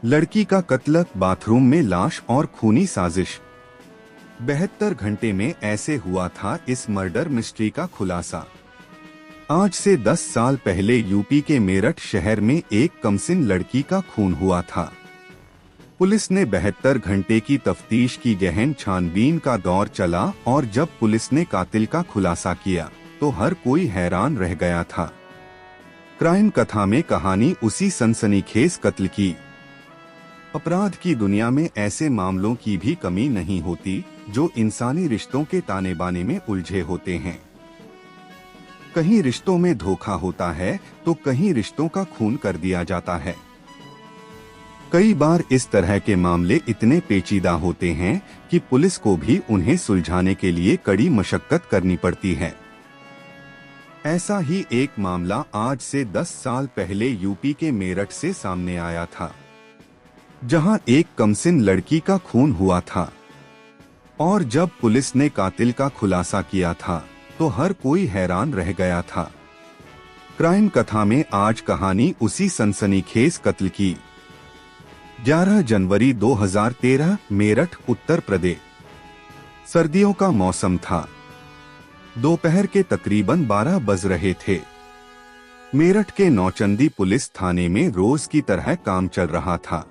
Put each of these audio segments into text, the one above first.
लड़की का कत्ल, बाथरूम में लाश और खूनी साजिश। 72 घंटे में ऐसे हुआ था इस मर्डर मिस्ट्री का खुलासा। आज से 10 साल पहले यूपी के मेरठ शहर में एक कमसिन लड़की का खून हुआ था। पुलिस ने 72 घंटे की तफ्तीश की, गहन छानबीन का दौर चला और जब पुलिस ने कातिल का खुलासा किया तो हर कोई हैरान रह गया था। क्राइम कथा में कहानी उसी सनसनीखेज कत्ल की। अपराध की दुनिया में ऐसे मामलों की भी कमी नहीं होती जो इंसानी रिश्तों के ताने बाने में उलझे होते हैं। कहीं रिश्तों में धोखा होता है तो कहीं रिश्तों का खून कर दिया जाता है। कई बार इस तरह के मामले इतने पेचीदा होते हैं कि पुलिस को भी उन्हें सुलझाने के लिए कड़ी मशक्कत करनी पड़ती है। ऐसा ही एक मामला आज से 10 साल पहले यूपी के मेरठ से सामने आया था, जहां एक कमसिन लड़की का खून हुआ था। और जब पुलिस ने कातिल का खुलासा किया था तो हर कोई हैरान रह गया था। क्राइम कथा में आज कहानी उसी सनसनीखेज कत्ल की। 11 जनवरी 2013, मेरठ, उत्तर प्रदेश। सर्दियों का मौसम था। दोपहर के तकरीबन 12 बज रहे थे। मेरठ के नौचंदी पुलिस थाने में रोज की तरह काम चल रहा था।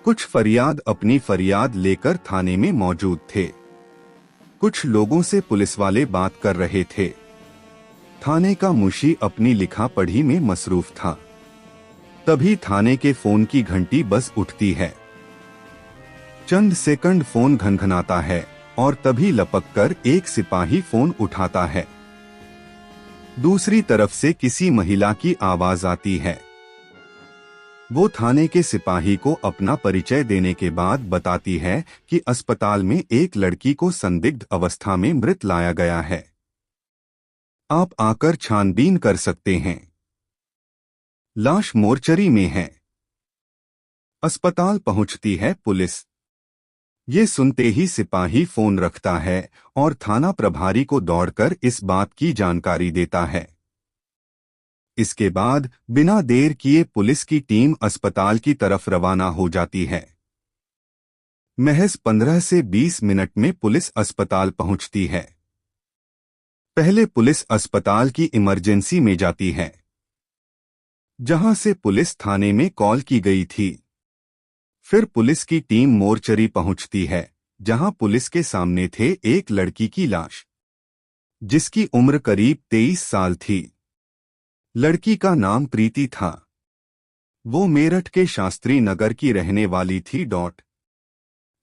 कुछ फरियाद अपनी फरियाद लेकर थाने में मौजूद थे। कुछ लोगों से पुलिस वाले बात कर रहे थे। थाने का मुंशी अपनी लिखा पढ़ी में मसरूफ था। तभी थाने के फोन की घंटी बज उठती है। चंद सेकंड फोन घनघनाता है और तभी लपककर एक सिपाही फोन उठाता है। दूसरी तरफ से किसी महिला की आवाज आती है। वो थाने के सिपाही को अपना परिचय देने के बाद बताती है कि अस्पताल में एक लड़की को संदिग्ध अवस्था में मृत लाया गया है। आप आकर छानबीन कर सकते हैं। लाश मोर्चरी में है। अस्पताल पहुंचती है पुलिस। ये सुनते ही सिपाही फोन रखता है और थाना प्रभारी को दौड़कर इस बात की जानकारी देता है। इसके बाद बिना देर किए पुलिस की टीम अस्पताल की तरफ रवाना हो जाती है। महज 15 से 20 मिनट में पुलिस अस्पताल पहुंचती है। पहले पुलिस अस्पताल की इमरजेंसी में जाती है, जहां से पुलिस थाने में कॉल की गई थी। फिर पुलिस की टीम मोर्चरी पहुंचती है, जहां पुलिस के सामने थे एक लड़की की लाश, जिसकी उम्र करीब 23 साल थी। लड़की का नाम प्रीति था। वो मेरठ के शास्त्री नगर की रहने वाली थी।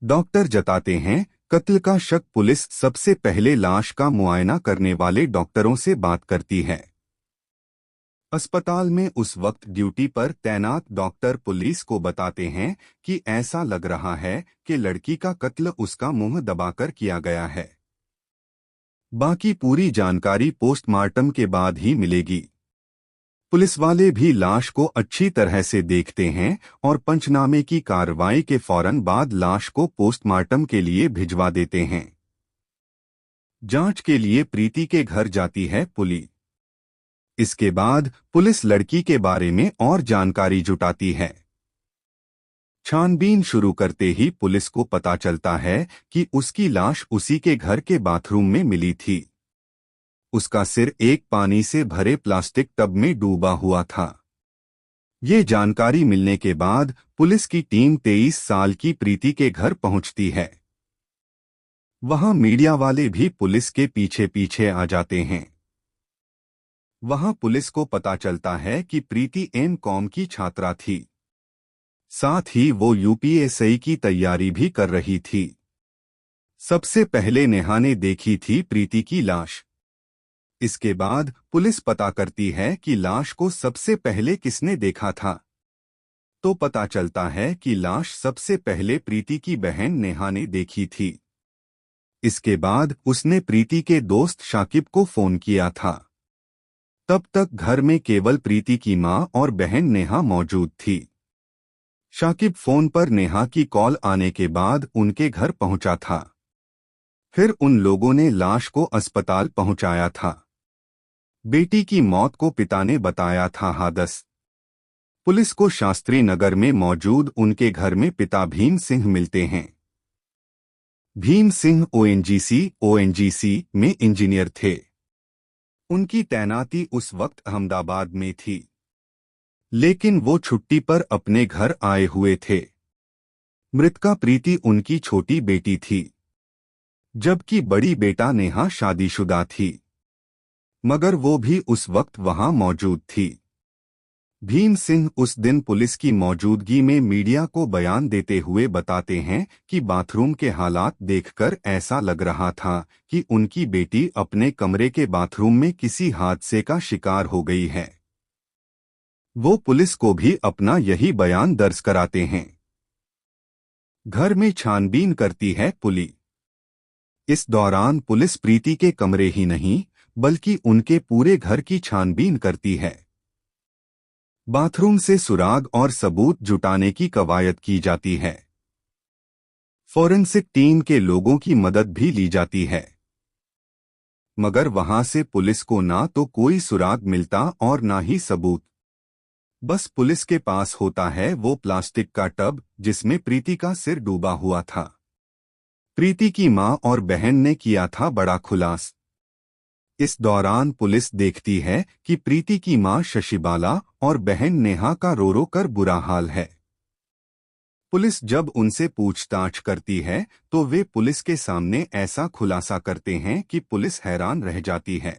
डॉक्टर जताते हैं कत्ल का शक पुलिस सबसे पहले लाश का मुआयना करने वाले डॉक्टरों से बात करती है। अस्पताल में उस वक्त ड्यूटी पर तैनात डॉक्टर पुलिस को बताते हैं कि ऐसा लग रहा है कि लड़की का कत्ल उसका मुंह दबाकर किया गया है। बाकी पूरी जानकारी पोस्टमार्टम के बाद ही मिलेगी। पुलिस वाले भी लाश को अच्छी तरह से देखते हैं और पंचनामे की कार्रवाई के फौरन बाद लाश को पोस्टमार्टम के लिए भिजवा देते हैं। जांच के लिए प्रीति के घर जाती है पुलिस। इसके बाद पुलिस लड़की के बारे में और जानकारी जुटाती है। छानबीन शुरू करते ही पुलिस को पता चलता है कि उसकी लाश उसी के घर के बाथरूम में मिली थी। उसका सिर एक पानी से भरे प्लास्टिक टब में डूबा हुआ था। ये जानकारी मिलने के बाद पुलिस की टीम 23 साल की प्रीति के घर पहुंचती है। वहां मीडिया वाले भी पुलिस के पीछे पीछे आ जाते हैं। वहां पुलिस को पता चलता है कि प्रीति एम.कॉम की छात्रा थी। साथ ही वो यूपीएससी की तैयारी भी कर रही थी। सबसे पहले नेहा ने देखी थी प्रीति की लाश। इसके बाद पुलिस पता करती है कि लाश को सबसे पहले किसने देखा था। तो पता चलता है कि लाश सबसे पहले प्रीति की बहन नेहा ने देखी थी। इसके बाद उसने प्रीति के दोस्त शाकिब को फोन किया था। तब तक घर में केवल प्रीति की मां और बहन नेहा मौजूद थी। शाकिब फोन पर नेहा की कॉल आने के बाद उनके घर पहुंचा था। फिर उन लोगों ने लाश को अस्पताल पहुंचाया था। बेटी की मौत को पिता ने बताया था हादस। पुलिस को शास्त्री नगर में मौजूद उनके घर में पिता भीम सिंह मिलते हैं। भीम सिंह ओएनजीसी में इंजीनियर थे। उनकी तैनाती उस वक्त अहमदाबाद में थी, लेकिन वो छुट्टी पर अपने घर आए हुए थे। मृतका प्रीति उनकी छोटी बेटी थी, जबकि बड़ी बेटा नेहा शादीशुदा थी, मगर वो भी उस वक्त वहां मौजूद थी। भीम सिंह उस दिन पुलिस की मौजूदगी में मीडिया को बयान देते हुए बताते हैं कि बाथरूम के हालात देखकर ऐसा लग रहा था कि उनकी बेटी अपने कमरे के बाथरूम में किसी हादसे का शिकार हो गई है। वो पुलिस को भी अपना यही बयान दर्ज कराते हैं। घर में छानबीन करती है पुलिस। इस दौरान पुलिस प्रीति के कमरे ही नहीं बल्कि उनके पूरे घर की छानबीन करती है। बाथरूम से सुराग और सबूत जुटाने की कवायद की जाती है। फोरेंसिक टीम के लोगों की मदद भी ली जाती है, मगर वहां से पुलिस को ना तो कोई सुराग मिलता और ना ही सबूत। बस पुलिस के पास होता है वो प्लास्टिक का टब जिसमें प्रीति का सिर डूबा हुआ था। प्रीति की मां और बहन ने किया था बड़ा खुलासा। इस दौरान पुलिस देखती है कि प्रीति की मां शशिबाला और बहन नेहा का रो रो कर बुरा हाल है। पुलिस जब उनसे पूछताछ करती है तो वे पुलिस के सामने ऐसा खुलासा करते हैं कि पुलिस हैरान रह जाती है।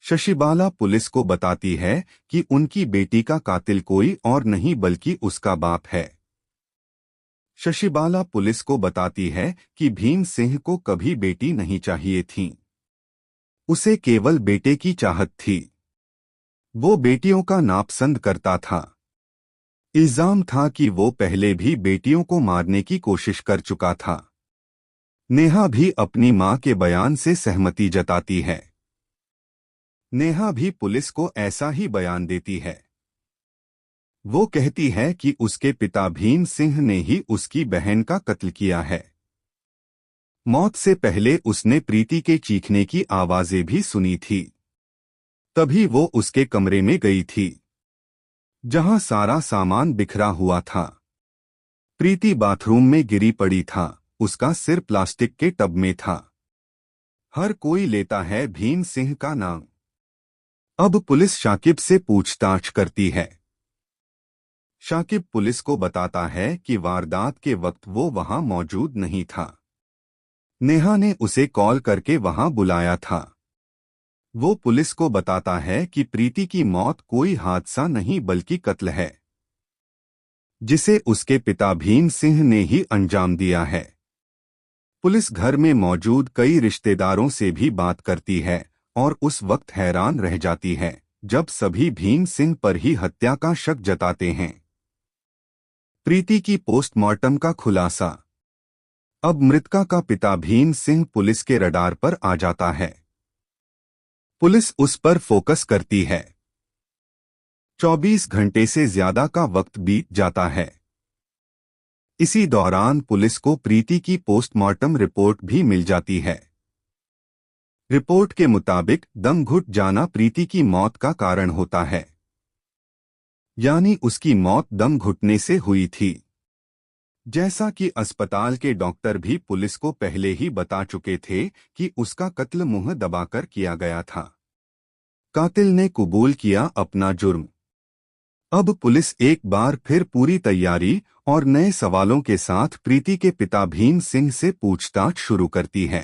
शशिबाला पुलिस को बताती है कि उनकी बेटी का कातिल कोई और नहीं बल्कि उसका बाप है। शशिबाला पुलिस को बताती है कि भीम सिंह को कभी बेटी नहीं चाहिए थी, उसे केवल बेटे की चाहत थी। वो बेटियों का नापसंद करता था। इल्जाम था कि वो पहले भी बेटियों को मारने की कोशिश कर चुका था। नेहा भी अपनी मां के बयान से सहमति जताती है। नेहा भी पुलिस को ऐसा ही बयान देती है। वो कहती है कि उसके पिता भीम सिंह ने ही उसकी बहन का कत्ल किया है। मौत से पहले उसने प्रीति के चीखने की आवाजें भी सुनी थी। तभी वो उसके कमरे में गई थी, जहां सारा सामान बिखरा हुआ था। प्रीति बाथरूम में गिरी पड़ी था, उसका सिर प्लास्टिक के टब में था। हर कोई लेता है भीम सिंह का नाम। अब पुलिस शाकिब से पूछताछ करती है। शाकिब पुलिस को बताता है कि वारदात के वक्त वो वहां मौजूद नहीं था। नेहा ने उसे कॉल करके वहां बुलाया था। वो पुलिस को बताता है कि प्रीति की मौत कोई हादसा नहीं बल्कि कत्ल है, जिसे उसके पिता भीम सिंह ने ही अंजाम दिया है। पुलिस घर में मौजूद कई रिश्तेदारों से भी बात करती है और उस वक्त हैरान रह जाती है जब सभी भीम सिंह पर ही हत्या का शक जताते हैं। प्रीति की पोस्टमार्टम का खुलासा। अब मृतका का पिता भीम सिंह पुलिस के रडार पर आ जाता है। पुलिस उस पर फोकस करती है। 24 घंटे से ज्यादा का वक्त बीत जाता है। इसी दौरान पुलिस को प्रीति की पोस्टमार्टम रिपोर्ट भी मिल जाती है। रिपोर्ट के मुताबिक दम घुट जाना प्रीति की मौत का कारण होता है, यानी उसकी मौत दम घुटने से हुई थी। जैसा कि अस्पताल के डॉक्टर भी पुलिस को पहले ही बता चुके थे कि उसका कत्ल मुंह दबाकर किया गया था। कातिल ने कबूल किया अपना जुर्म। अब पुलिस एक बार फिर पूरी तैयारी और नए सवालों के साथ प्रीति के पिता भीम सिंह से पूछताछ शुरू करती है।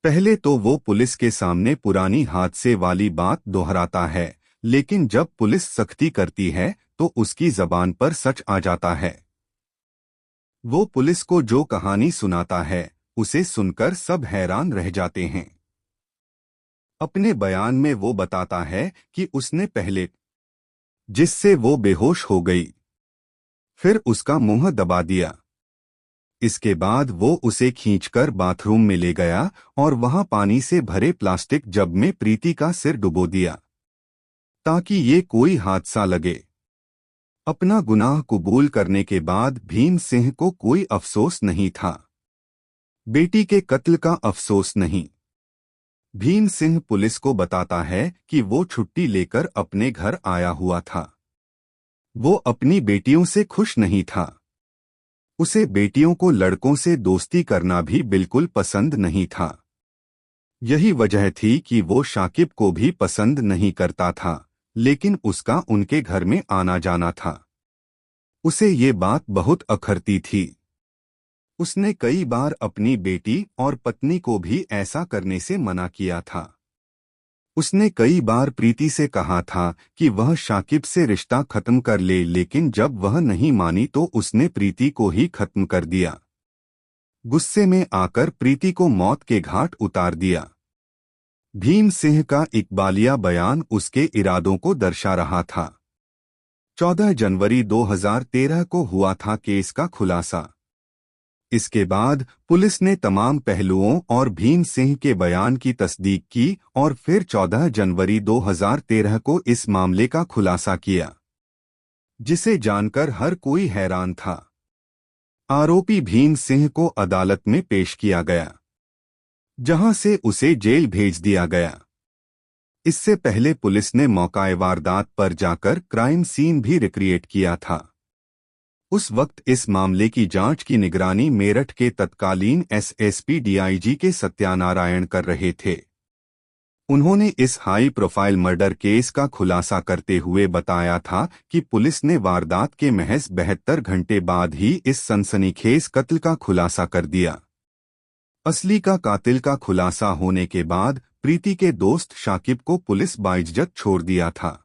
पहले तो वो पुलिस के सामने पुरानी हादसे वाली बात दोहराता है, लेकिन जब पुलिस सख्ती करती है तो उसकी जबान पर सच आ जाता है। वो पुलिस को जो कहानी सुनाता है उसे सुनकर सब हैरान रह जाते हैं। अपने बयान में वो बताता है कि उसने पहले जिससे वो बेहोश हो गई, फिर उसका मुंह दबा दिया। इसके बाद वो उसे खींचकर बाथरूम में ले गया और वहां पानी से भरे प्लास्टिक जग में प्रीति का सिर डुबो दिया, ताकि ये कोई हादसा लगे। अपना गुनाह कबूल करने के बाद भीम सिंह को कोई अफसोस नहीं था। बेटी के कत्ल का अफसोस नहीं, भीम सिंह पुलिस को बताता है कि वो छुट्टी लेकर अपने घर आया हुआ था। वो अपनी बेटियों से खुश नहीं था। उसे बेटियों को लड़कों से दोस्ती करना भी बिल्कुल पसंद नहीं था। यही वजह थी कि वो शाकिब को भी पसंद नहीं करता था, लेकिन उसका उनके घर में आना जाना था। उसे ये बात बहुत अखरती थी। उसने कई बार अपनी बेटी और पत्नी को भी ऐसा करने से मना किया था। उसने कई बार प्रीति से कहा था कि वह शाकिब से रिश्ता खत्म कर ले, लेकिन जब वह नहीं मानी तो उसने प्रीति को ही खत्म कर दिया। गुस्से में आकर प्रीति को मौत के घाट उतार दिया। भीम सिंह का इकबालिया बयान उसके इरादों को दर्शा रहा था। 14 जनवरी 2013 को हुआ था केस का खुलासा। इसके बाद पुलिस ने तमाम पहलुओं और भीम सिंह के बयान की तस्दीक की और फिर 14 जनवरी 2013 को इस मामले का खुलासा किया, जिसे जानकर हर कोई हैरान था। आरोपी भीम सिंह को अदालत में पेश किया गया, जहां से उसे जेल भेज दिया गया। इससे पहले पुलिस ने मौकाए वारदात पर जाकर क्राइम सीन भी रिक्रिएट किया था। उस वक्त इस मामले की जांच की निगरानी मेरठ के तत्कालीन एसएसपी डीआईजी के सत्यानारायण कर रहे थे। उन्होंने इस हाई प्रोफाइल मर्डर केस का खुलासा करते हुए बताया था कि पुलिस ने वारदात के महज 72 घंटे बाद ही इस सनसनीखेज कत्ल का खुलासा कर दिया। असली का कातिल का खुलासा होने के बाद प्रीति के दोस्त शाकिब को पुलिस बाइज्जत छोड़ दिया था।